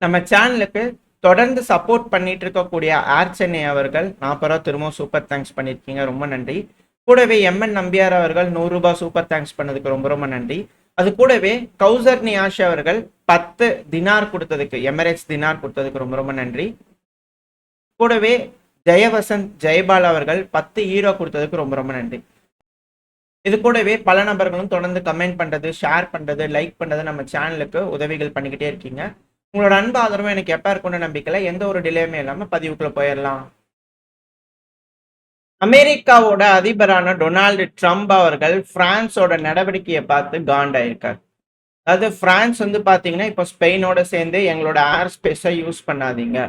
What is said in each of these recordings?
நம்ம சேனலுக்கு தொடர்ந்து சப்போர்ட் பண்ணிட்டு இருக்கக்கூடிய ஆர் சென்னை அவர்கள் 40 ரூபா திரும்பவும் சூப்பர் தேங்க்ஸ் பண்ணியிருக்கீங்க, ரொம்ப நன்றி. கூடவே எம்என் நம்பியார் அவர்கள் 100 ரூபாய் சூப்பர் தேங்க்ஸ் பண்ணதுக்கு ரொம்ப ரொம்ப நன்றி. அது கூடவே கௌசர் நியாஷ் அவர்கள் 10 தினார் கொடுத்ததுக்கு, எமிரேட்ஸ் தினார் கொடுத்ததுக்கு ரொம்ப ரொம்ப நன்றி. கூடவே ஜெயவசந்த் ஜெயபால் அவர்கள் 10 ஈரோ கொடுத்ததுக்கு ரொம்ப ரொம்ப நன்றி. இது கூடவே பல நபர்களும் தொடர்ந்து கமெண்ட் பண்றது, ஷேர் பண்றது, லைக் பண்றது நம்ம சேனலுக்கு உதவிகள் பண்ணிக்கிட்டே இருக்கீங்க. உங்களோட அன்பு ஆதரவு எனக்கு எப்ப இருக்கும்னு நம்பிக்கல. எந்த ஒரு டிலேயுமே இல்லாம பதிவுக்குள்ள போயிடலாம். அமெரிக்காவோட அதிபரான டொனால்டு ட்ரம்ப் அவர்கள் பிரான்ஸோட நடவடிக்கையை பார்த்து காண்டாயிருக்கார். அதாவது பிரான்ஸ் வந்து பாத்தீங்கன்னா இப்போ ஸ்பெயினோட சேர்ந்து எங்களோட ஏர் ஸ்பேஸை யூஸ் பண்ணாதீங்க,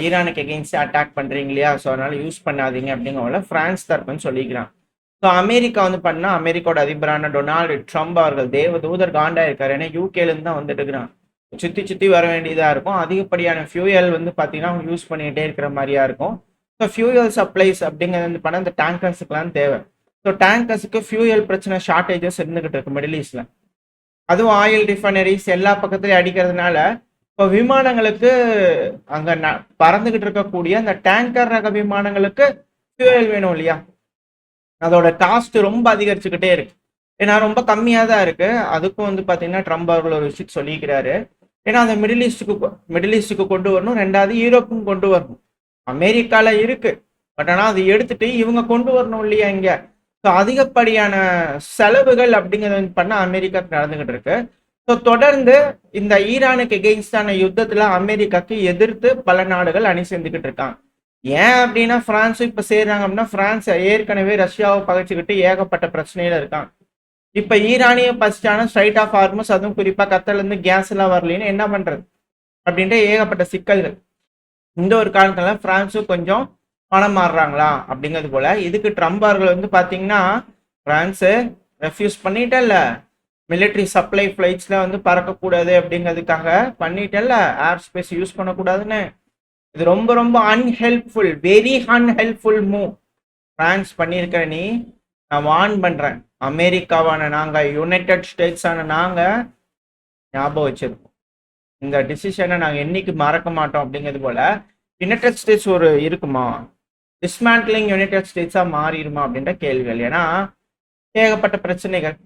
ஈரானுக்கு எகெயின்ஸ்ட் அட்டாக் பண்றீங்க இல்லையா, ஸோ அதனால யூஸ் பண்ணாதீங்க அப்படிங்கிற பிரான்ஸ் தரப்புன்னு சொல்லிக்கிறான். ஸோ அமெரிக்கா வந்து பண்ணா அமெரிக்காவோட அதிபரான டொனால்டு ட்ரம்ப் அவர்கள் தேவதூதர் காண்டாயிருக்காரு. ஏன்னா யூகேல இருந்து தான் வந்துட்டு இருக்கிறான். சுத்தி சுத்தி வர வேண்டியதா இருக்கும். அதிகப்படியான ஃபியூயல் வந்து பாத்தீங்கன்னா அவங்க யூஸ் பண்ணிக்கிட்டே இருக்கிற மாதிரியா இருக்கும். ஸோ ஃபியூயல் சப்ளைஸ் அப்படிங்கிறது வந்து பண்ண இந்த டேங்கர்ஸுக்குலாம் தேவை. ஸோ டேங்கர்ஸுக்கு ஃபியூயல் பிரச்சனை ஷார்டேஜஸ் இருந்துகிட்டு இருக்கு மிடில் ஈஸ்ட்ல. அதுவும் ஆயில் ரிஃபைனரிஸ் எல்லா பக்கத்துலயும் அடிக்கிறதுனால இப்போ விமானங்களுக்கு அங்க பறந்துகிட்டு இருக்கக்கூடிய அந்த டேங்கர் ரக விமானங்களுக்கு ஃபியூயல் வேணும் இல்லையா, அதோட காஸ்ட் ரொம்ப அதிகரிச்சுக்கிட்டே இருக்கு. ஏன்னா ரொம்ப கம்மியாக தான் இருக்கு. அதுக்கும் வந்து பார்த்தீங்கன்னா ட்ரம்ப் அவர்கள் ஒரு விஷயத்தை சொல்லிக்கிறாரு. ஏன்னா அந்த மிடில் ஈஸ்டுக்கு கொண்டு வரணும், ரெண்டாவது யூரோப்பும் கொண்டு வரணும். அமெரிக்கால இருக்கு, பட் ஆனால் அதை எடுத்துட்டு இவங்க கொண்டு வரணும் இல்லையா இங்க. ஸோ அதிகப்படியான செலவுகள் அப்படிங்கிறது பண்ண அமெரிக்காவுக்கு நடந்துகிட்டு இருக்கு. ஸோ தொடர்ந்து இந்த ஈரானுக்கு எகெயின்ஸ்டான யுத்தத்துல அமெரிக்காவுக்கு எதிர்த்து பல நாடுகள் அணி சேர்ந்துக்கிட்டு இருக்காங்க. ஏன் அப்படின்னா பிரான்ஸும் இப்ப சேர்றாங்க அப்படின்னா பிரான்ஸ் ஏற்கனவே ரஷ்யாவை பகைச்சுக்கிட்டு ஏகப்பட்ட பிரச்சனையில இருக்காங்க. இப்ப ஈரானிய பசிச்சான ஸ்ட்ரைட் ஆஃப் ஹார்மஸ், அதுவும் குறிப்பா கத்தல இருந்து கேஸ் எல்லாம் வரலன்னு என்ன பண்றது அப்படின்ற ஏகப்பட்ட சிக்கல்கள். இந்த ஒரு காரணத்துல பிரான்ஸும் கொஞ்சம் பணம் மாறுறாங்களா அப்படிங்கிறது போல. இதுக்கு ட்ரம்ப் அவர்கள் வந்து பாத்தீங்கன்னா பிரான்ஸ் ரெஃப்யூஸ் பண்ணிட்டல்ல, மிலிட்ரி சப்ளை ஃபிளைட்ஸ்ல வந்து பறக்கக்கூடாது அப்படிங்கிறதுக்காக பண்ணிட்டல்ல, ஏர் ஸ்பேஸ் யூஸ் பண்ணக்கூடாதுன்னு. இது ரொம்ப ரொம்ப unhelpful, very unhelpful move France பண்ணியிருக்கிற. நீ நான் வார்ன் பண்றேன், அமெரிக்காவான நாங்க, யுனைடெட் ஸ்டேட்ஸ் ஆன நாங்க ஞாபகம் வச்சிருக்கோம், இந்த டிசிஷனை நாங்க என்னைக்கு மறக்க மாட்டோம் அப்படிங்கிறது போல. யுனைடெட் ஸ்டேட்ஸ் ஒரு இருக்குமா, டிஸ்மேண்ட்லிங் யுனைடெட் ஸ்டேட்ஸா மாறிடுமா அப்படின்ற கேள்விகள். ஏன்னா ஏகப்பட்ட பிரச்சனைகள்,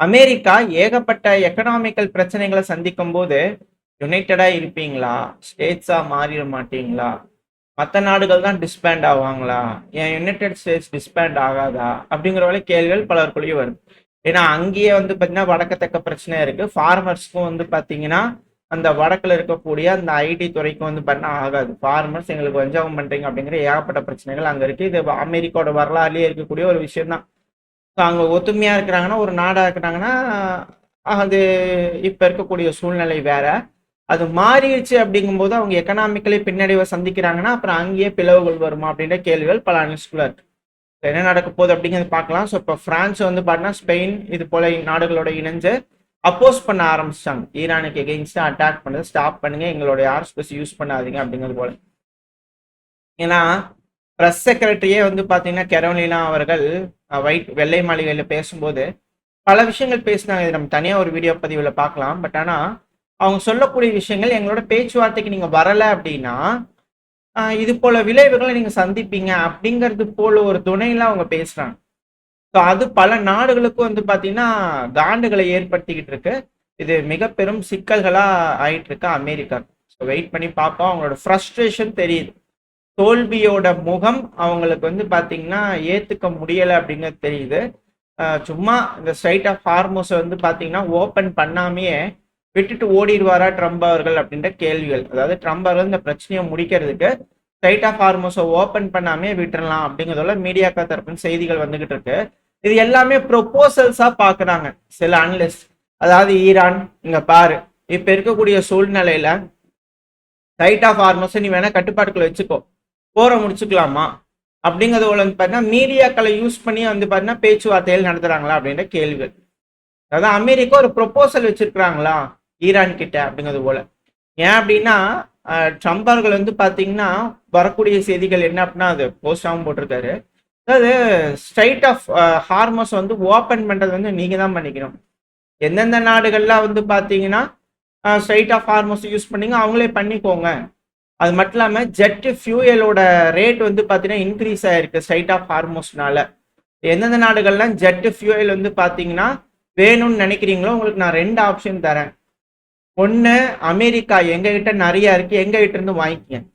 அமெரிக்கா ஏகப்பட்ட எக்கனாமிக்கல் பிரச்சனைகளை சந்திக்கும் போது யுனைடடா இருப்பீங்களா, ஸ்டேட்ஸா மாறிட மாட்டீங்களா, மற்ற நாடுகள் தான் டிஸ்பேண்ட் ஆவாங்களா, ஏன் யுனைடெட் ஸ்டேட்ஸ் டிஸ்பேண்ட் ஆகாதா அப்படிங்கிற வரை கேள்விகள் பலருக்குள்ளேயும் வருது. ஏன்னா அங்கேயே வந்து பார்த்தீங்கன்னா வடக்கத்தக்க பிரச்சனை இருக்கு. ஃபார்மர்ஸ்க்கும் வந்து பார்த்தீங்கன்னா அந்த வடக்குல இருக்கக்கூடிய அந்த ஐடி துறைக்கும் வந்து பண்ண ஆகாது. ஃபார்மர்ஸ் எங்களுக்கு வஞ்சகம் பண்றீங்க அப்படிங்கிற ஏகப்பட்ட பிரச்சனைகள் அங்க இருக்கு. இது அமெரிக்காவோட வரலாறுலயே இருக்கக்கூடிய ஒரு விஷயம் தான். அங்க ஒத்துமையா இருக்கிறாங்கன்னா, ஒரு நாடா இருக்கிறாங்கன்னா, அது இப்ப இருக்கக்கூடிய சூழ்நிலை வேற. அது மாறிடுச்சு அப்படிங்கும்போது அவங்க எக்கனாமிக்கலி பின்னடைவை சந்திக்கிறாங்கன்னா அப்புறம் அங்கேயே பிளவுகள் வருமா அப்படின்ற கேள்விகள் பல அனலிஸ்டுக்குள்ள இருக்கு. என்ன நடக்க போகுது அப்படிங்கிறது பார்க்கலாம். ஸோ இப்போ பிரான்ஸ் வந்து பார்த்தீங்கன்னா ஸ்பெயின் இது போல நாடுகளோட இணைஞ்சு அப்போஸ் பண்ண ஆரம்பிச்சிட்டாங்க. ஈரானுக்கு எகெயின்ஸ்டா அட்டாக் பண்ணது ஸ்டாப் பண்ணுங்க, எங்களுடைய ஏர் ஸ்பேஸ் யூஸ் பண்ணாதீங்க அப்படிங்கிறது போல. ஏன்னா பிரஸ் செக்ரட்டரியே வந்து பார்த்தீங்கன்னா கெரோலினா அவர்கள் வெள்ளை மாளிகையில் பேசும்போது பல விஷயங்கள் பேசினாங்க. இது நம்ம தனியாக ஒரு வீடியோ பதிவில் பார்க்கலாம். பட் ஆனால் அவங்க சொல்லக்கூடிய விஷயங்கள், எங்களோட பேச்சுவார்த்தைக்கு நீங்க வரல அப்படின்னா இது போல விளைவுகளை நீங்க சந்திப்பீங்க அப்படிங்கிறது போல ஒரு துணையில அவங்க பேசுறாங்க. ஸோ அது பல நாடுகளுக்கும் வந்து பாத்தீங்கன்னா காண்டுகளை ஏற்படுத்திக்கிட்டு இருக்கு. இது மிக பெரும் சிக்கல்களா ஆயிட்டு இருக்கு அமெரிக்கா. ஸோ வெயிட் பண்ணி பார்ப்போம். அவங்களோட ஃப்ரஸ்ட்ரேஷன் தெரியுது, தோல்வியோட முகம் அவங்களுக்கு வந்து பாத்தீங்கன்னா ஏத்துக்க முடியலை அப்படிங்கிறது தெரியுது. சும்மா இந்த ஸ்ட்ரைட் ஆஃப் ஹார்மோஸை வந்து பாத்தீங்கன்னா ஓப்பன் பண்ணாமையே விட்டுட்டு ஓடிடுவாரா ட்ரம்ப் அவர்கள் அப்படின்ற கேள்விகள். அதாவது ட்ரம்ப் அவர்கள் இந்த பிரச்சனையை முடிக்கிறதுக்கு ஸ்ட்ரைட் ஆஃப் ஹார்மோஸை ஓப்பன் பண்ணாமே விட்டுறலாம் அப்படிங்கிறதோட மீடியாக்கள் தரப்பின் செய்திகள் வந்துகிட்டு இருக்கு. இது எல்லாமே ப்ரொபோசல்ஸா பாக்குறாங்க சில அனலிஸ்ட். அதாவது ஈரான் இங்க பாரு, இப்ப இருக்கக்கூடிய சூழ்நிலையில ஸ்ட்ரைட் ஆஃப் ஹார்மோஸை நீ வேணா கட்டுப்பாட்டுக்குள்ள வச்சுக்கோ, போரை முடிச்சுக்கலாமா அப்படிங்கிறது வந்து பார்த்தீங்கன்னா மீடியாக்களை யூஸ் பண்ணி வந்து பார்த்தீங்கன்னா பேச்சுவார்த்தைகள் நடத்துறாங்களா அப்படின்ற கேள்விகள். அதாவது அமெரிக்கா ஒரு ப்ரொபோசல் வச்சிருக்கிறாங்களா ஈரான் கிட்ட அப்படிங்கிறது போல. ஏன் அப்படின்னா ட்ரம்ப் அவர்கள் வந்து பாத்தீங்கன்னா வரக்கூடிய செய்திகள் என்ன அப்படின்னா அது போஸ்டாகவும் போட்டிருக்காரு. அதாவது ஸ்ட்ரைட் ஆஃப் ஹார்மோஸ் வந்து ஓப்பன் பண்றது வந்து நீங்க தான் பண்ணிக்கணும். எந்தெந்த நாடுகள்லாம் வந்து பாத்தீங்கன்னா ஸ்ட்ரைட் ஆஃப் ஹார்மோஸ் யூஸ் பண்ணீங்க, அவங்களே பண்ணிக்கோங்க. அது மட்டும் இல்லாமல் ஜெட் ஃபியூயலோட ரேட் வந்து பார்த்தீங்கன்னா இன்க்ரீஸ் ஆயிருக்கு ஸ்ட்ரைட் ஆஃப் ஹார்மோஸ்னால. எந்தெந்த நாடுகள்லாம் ஜெட் ஃபியூயல் வந்து பார்த்தீங்கன்னா வேணும்னு நினைக்கிறீங்களோ உங்களுக்கு நான் 2 ஆப்ஷன் தரேன். ஒன்று, அமெரிக்கா எங்ககிட்ட நிறைய இருக்கு, எங்ககிட்ட இருந்து வாங்கிக்கங்க.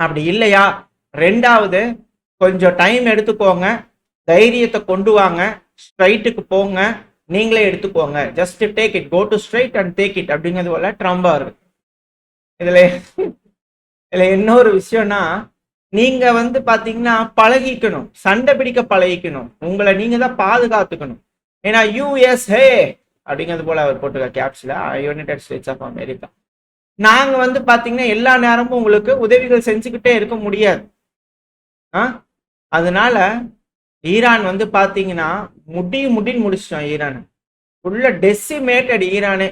அப்படி இல்லையா, 2வது கொஞ்சம் டைம் எடுத்துக்கோங்க, தைரியத்தை கொண்டு வாங்க, ஸ்ட்ரைட்டுக்கு போங்க, நீங்களே எடுத்துக்கோங்க. Just take it, go to straight and take it அப்படிங்கிறது போல ட்ரம்பா இருக்கு. இதுல இதுல இன்னொரு விஷயம்னா, நீங்க வந்து பாத்தீங்கன்னா பழகிக்கணும், சண்டை பிடிக்க பழகிக்கணும், உங்களை நீங்க தான் பாதுகாத்துக்கணும். ஏன்னா யூஎஸ்ஏ அப்படிங்கிறது போல அவர் போட்டுக்க கேப்ஸ்ல, யுனைடெட் ஸ்டேட்ஸ் ஆஃப் அமெரிக்கா. நாங்க வந்து பாத்தீங்கன்னா எல்லா நேரமும் உங்களுக்கு உதவிகள் செஞ்சுக்கிட்டே இருக்க முடியாது. அதனால ஈரான் வந்து பாத்தீங்கன்னா முடின்னு முடிச்சிட்டோம். ஈரான் உள்ள டெசிமேட்டட். ஈரானே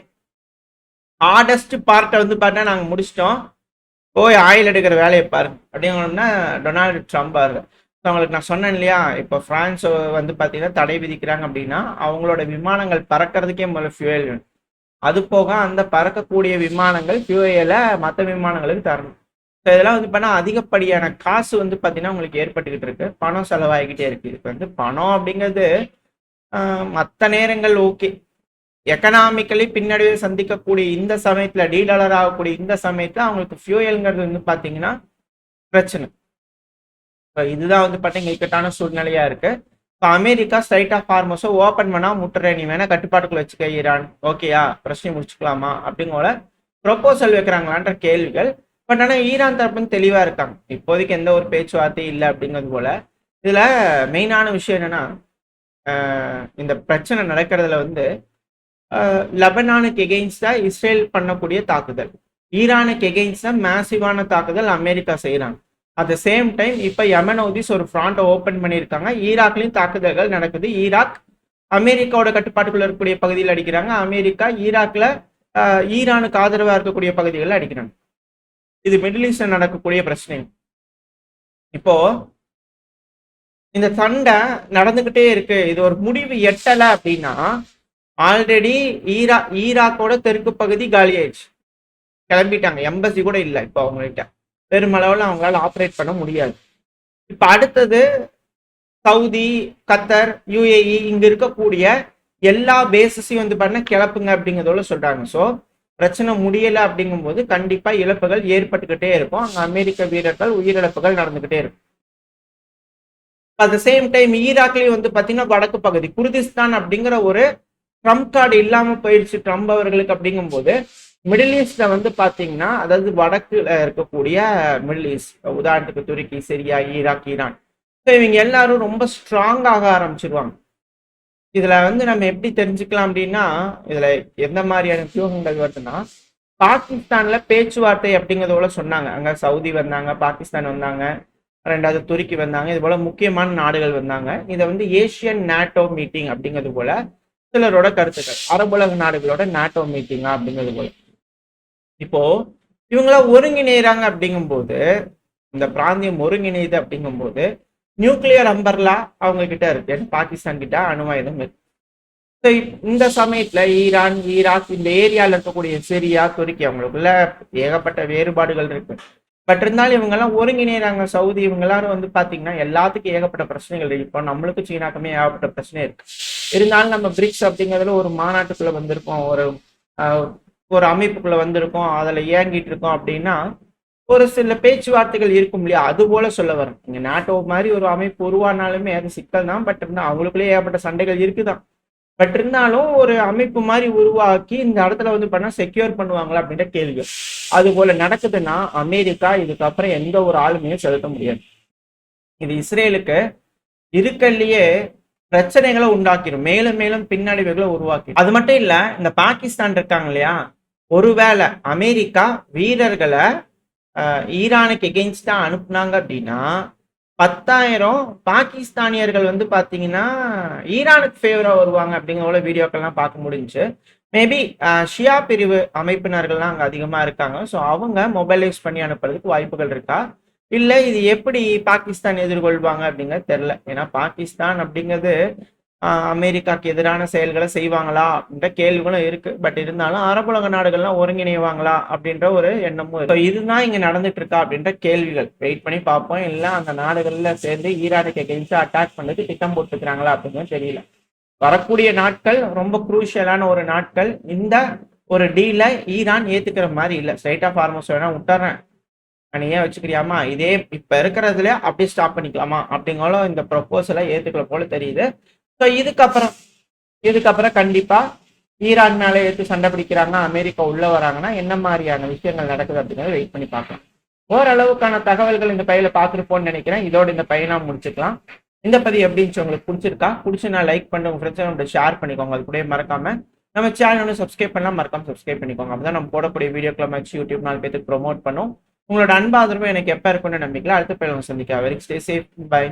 ஹார்டஸ்ட் பார்ட்டை வந்து பார்த்தா நாங்க முடிச்சிட்டோம், போய் ஆயில் எடுக்கிற வேலையை பாருங்க அப்படிங்கன்னா டொனால்டு ட்ரம்ப் ஆகுது. அவங்களுக்கு நான் சொன்னேன் இல்லையா, இப்போ பிரான்ஸ் வந்து பார்த்தீங்கன்னா தடை விதிக்கிறாங்க அப்படின்னா அவங்களோட விமானங்கள் பறக்கிறதுக்கே முதல்ல ஃபியூயல் வேணும். அது போக அந்த பறக்கக்கூடிய விமானங்கள் ஃபியூயலை மற்ற விமானங்களுக்கு தரணும். ஸோ இதெல்லாம் வந்து பண்ணால் அதிகப்படியான காசு வந்து பார்த்தீங்கன்னா உங்களுக்கு ஏற்பட்டுக்கிட்டு இருக்கு, பணம் செலவாகிக்கிட்டே இருக்கு. இதுக்கு வந்து பணம் அப்படிங்கிறது மற்ற நேரங்கள் ஓகே, எக்கனாமிக்கலி பின்னடைவை சந்திக்கக்கூடிய இந்த சமயத்துல, டீடாலர் ஆகக்கூடிய இந்த சமயத்துல அவங்களுக்கு ஃபியூயல்ங்கிறது வந்து பாத்தீங்கன்னா பிரச்சனை. இதுதான் வந்து பாத்தீங்கன்னா இக்கட்டான சூழ்நிலையா இருக்கு. இப்போ அமெரிக்கா ஸ்ட்ரைட் ஆஃப் ஹார்மோஸை ஓப்பன் பண்ணா முட்டுற, நீ வேணா கட்டுப்பாட்டுக்குள்ள வச்சுக்க ஈரான், ஓகேயா, பிரச்சனை முடிச்சுக்கலாமா அப்படிங்கிற ப்ரொபோசல் வைக்கிறாங்களான்ற கேள்விகள். பட் ஆனால் ஈரான் தரப்புன்னு தெளிவா இருக்காங்க, இப்போதைக்கு எந்த ஒரு பேச்சுவார்த்தையும் இல்லை அப்படிங்கிறது போல. இதுல மெயினான விஷயம் என்னன்னா, இந்த பிரச்சனை நடக்கிறதுல வந்து லெபனானுக்கு எகெயின்ஸ்டா இஸ்ரேல் பண்ணக்கூடிய தாக்குதல், ஈரானுக்கு எகெயின்ஸ்டா மேசிவான தாக்குதல் அமெரிக்கா செய்யறாங்க. அட் த சேம் டைம் இப்ப யமன் ஹூதிஸ் ஒரு ஃப்ராண்ட் ஓபன் பண்ணியிருக்காங்க, ஈராக்லயும் தாக்குதல்கள் நடக்குது. ஈராக் அமெரிக்காவோட கட்டுப்பாட்டுக்குள்ள இருக்கக்கூடிய பகுதியில் அடிக்கிறாங்க, அமெரிக்கா ஈராக்ல ஈரானுக்கு ஆதரவா இருக்கக்கூடிய பகுதிகளில் அடிக்கிறாங்க. இது மிடில் ஈஸ்ட்ல நடக்கக்கூடிய பிரச்சனை. இப்போ இந்த சண்டை நடந்துகிட்டே இருக்கு, இது ஒரு முடிவு எட்டல அப்படின்னா ஆல்ரெடி ஈராக்கோட தெற்கு பகுதி காலி ஆயிடுச்சு, கிளம்பிட்டாங்க, எம்பசி கூட இல்லை இப்போ அவங்ககிட்ட, பெருமளவில் அவங்களால ஆப்ரேட் பண்ண முடியாது. இப்ப அடுத்தது சவுதி, கத்தர், யுஏஇ இங்க இருக்கக்கூடிய எல்லா பேசஸையும் வந்து பண்ண கிளப்புங்க அப்படிங்கிறதோட சொல்றாங்க. ஸோ பிரச்சனை முடியலை அப்படிங்கும் போது கண்டிப்பா இழப்புகள் ஏற்பட்டுக்கிட்டே இருக்கும், அங்க அமெரிக்க வீரர்கள் உயிரிழப்புகள் நடந்துகிட்டே இருக்கும். அட் த சேம் டைம் ஈராக்லயும் வந்து பாத்தீங்கன்னா வடக்கு பகுதி குர்திஸ்தான் அப்படிங்கிற ஒரு ட்ரம்ப் கார்டு இல்லாம போயிடுச்சு ட்ரம்ப் அவர்களுக்கு. அப்படிங்கும் போது மிடில் ஈஸ்ட்ல வந்து பாத்தீங்கன்னா, அதாவது வடக்குல இருக்கக்கூடிய மிடில் ஈஸ்ட், உதாரணத்துக்கு துருக்கி, சிரியா, ஈராக், ஈரான், இவங்க எல்லாரும் ரொம்ப ஸ்ட்ராங் ஆக ஆரம்பிச்சிருவாங்க. இதுல வந்து நம்ம எப்படி தெரிஞ்சுக்கலாம் அப்படின்னா, இதுல எந்த மாதிரியான வியூகங்கள் வருதுன்னா, பாகிஸ்தான்ல பேச்சுவார்த்தை அப்படிங்கிறதோட சொன்னாங்க, அங்க சவுதி வந்தாங்க, பாகிஸ்தான் வந்தாங்க, 2வது துருக்கி வந்தாங்க, இது போல முக்கியமான நாடுகள் வந்தாங்க. இதை வந்து ஏசியன் நேட்டோ மீட்டிங் அப்படிங்கிறது போல சிலரோட கருத்துக்கள், அரபுலக நாடுகளோட நாட்டோ மீட்டிங்கா அப்படிங்கிறது போல. இப்போ இவங்களாம் ஒருங்கிணைறாங்க அப்படிங்கும் போது, இந்த பிராந்தியம் ஒருங்கிணைது அப்படிங்கும் போது நியூக்ளியர் அம்பர்லா அவங்க கிட்ட இருக்கு, பாகிஸ்தான் கிட்ட அணுவாயுதம் இருக்கு. இந்த சமயத்துல ஈரான், ஈராக், இந்த ஏரியால இருக்கக்கூடிய சிரியா, துருக்கி, அவங்களுக்குள்ள ஏகப்பட்ட வேறுபாடுகள் இருக்கு. பட் இருந்தாலும் இவங்க எல்லாம் ஒருங்கிணைறாங்க. சவுதி இவங்க எல்லாரும் வந்து பாத்தீங்கன்னா எல்லாத்துக்கும் ஏகப்பட்ட பிரச்சனைகள் இருக்கு. இப்போ நம்மளுக்கு சீனாக்குமே ஏகப்பட்ட பிரச்சனை இருக்கு. இருந்தாலும் நம்ம பிரிக்ஸ் அப்படிங்கிறதுல ஒரு மாநாட்டுக்குள்ள வந்திருக்கோம், ஒரு அமைப்புக்குள்ள வந்திருக்கோம், அதுல இயங்கிட்டு இருக்கோம் அப்படின்னா ஒரு சில பேச்சுவார்த்தைகள் இருக்கும் இல்லையா, அது போல சொல்ல வரும். இங்க நாட்டோ மாதிரி ஒரு அமைப்பு உருவானாலுமே அது சிக்கல் தான். பட் இருந்தா அவங்களுக்குள்ளே ஏகப்பட்ட சண்டைகள் இருக்குதான். பட் இருந்தாலும் ஒரு அமைப்பு மாதிரி உருவாக்கி இந்த இடத்துல வந்து பண்ணா செக்யூர் பண்ணுவாங்களா அப்படின்ற கேள்வி. அது போல நடக்குதுன்னா அமெரிக்கா இதுக்கப்புறம் எந்த ஒரு ஆளுமையும் செலுத்த முடியாது. இது இஸ்ரேலுக்கு இருக்கலையே பிரச்சனைகளை உண்டாக்கிடும், மேலும் மேலும் பின்னடைவுகளை உருவாக்கி. அது மட்டும் இல்ல, இந்த பாகிஸ்தான் இருக்காங்க இல்லையா, ஒருவேளை அமெரிக்கா வீரர்களை ஈரானுக்கு எகெயின்ஸ்டா அனுப்புனாங்க அப்படின்னா 10,000 பாகிஸ்தானியர்கள் வந்து பாத்தீங்கன்னா ஈரானுக்கு ஃபேவரா வருவாங்க அப்படிங்கிற வீடியோக்கள்லாம் பார்க்க முடிஞ்சு. மேபி ஷியா பிரிவு அமைப்பினர்கள்லாம் அங்க அதிகமா இருக்காங்க. ஸோ அவங்க மொபைலைஸ் பண்ணி அனுப்புறதுக்கு வாய்ப்புகள் இருக்கா, இல்லை இது எப்படி பாகிஸ்தான் எதிர்கொள்வாங்க அப்படிங்கிறது தெரியல. ஏன்னா பாகிஸ்தான் அப்படிங்கிறது அமெரிக்காக்கு எதிரான செயல்களை செய்வாங்களா அப்படின்ற கேள்விகளும் இருக்கு. பட் இருந்தாலும் அரபுலக நாடுகள்லாம் ஒருங்கிணைவாங்களா அப்படின்ற ஒரு எண்ணமும் இருக்கு. இதுதான் இங்க நடந்துட்டு இருக்கா அப்படின்ற கேள்விகள். வெயிட் பண்ணி பார்ப்போம். இல்ல அந்த நாடுகள்ல சேர்ந்து ஈரானுக்கு எகெயின்ஸ்டா அட்டாக் பண்ணதுக்கு திட்டம் போட்டுக்கிறாங்களா அப்படின்னு தெரியல. வரக்கூடிய நாட்கள் ரொம்ப குரூஷியலான ஒரு நாட்கள். இந்த ஒரு டீல ஈரான் ஏத்துக்கிற மாதிரி இல்ல. ஸ்ட்ரைட் ஆஃப் ஹார்மோஸ் வேணா விட்டுறேன், நீ ஏன் வச்சுக்கிறியாமா, இதே இப்ப இருக்கிறதுல அப்படியே ஸ்டாப் பண்ணிக்கலாமா அப்படிங்கிறோம் இந்த ப்ரொபோசலை ஏத்துக்கல போல தெரியுது. ஸோ இதுக்கப்புறம் கண்டிப்பா ஈரான் மேலே எடுத்து சண்டை பிடிக்கிறாங்க, அமெரிக்கா உள்ள வராங்கன்னா என்ன மாதிரியான விஷயங்கள் நடக்குது அப்படிங்கிறத வெயிட் பண்ணி பார்க்கலாம். ஓரளவுக்கான தகவல்கள் இந்த பையில பார்த்துருப்போம்னு நினைக்கிறேன். இதோட இந்த பையனா முடிச்சுக்கலாம். இந்த பதிவு எப்படின்னு உங்களுக்கு பிடிச்சிருக்கா? பிடிச்சி லைக் பண்ணி உங்க ஃப்ரெண்ட்ஸ் ஷேர் பண்ணிக்கோங்க. அது கூட மறக்காம நம்ம சேனல் ஒன்று சப்ஸ்கிரைப் பண்ணலாம், மறக்காம சப்ஸ்கிரைப் பண்ணிக்கோங்க. அப்பதான் நம்ம போடக்கூடிய வீடியோக்களை வச்சு யூடியூப் 4 பேருக்கு ப்ரொமோட் பண்ணும். உங்களோட அன்பாதரவு எனக்கு எப்ப இருக்குன்னு நம்பிக்கல. அடுத்த பையன் சந்திக்க. Very stay safe. பை.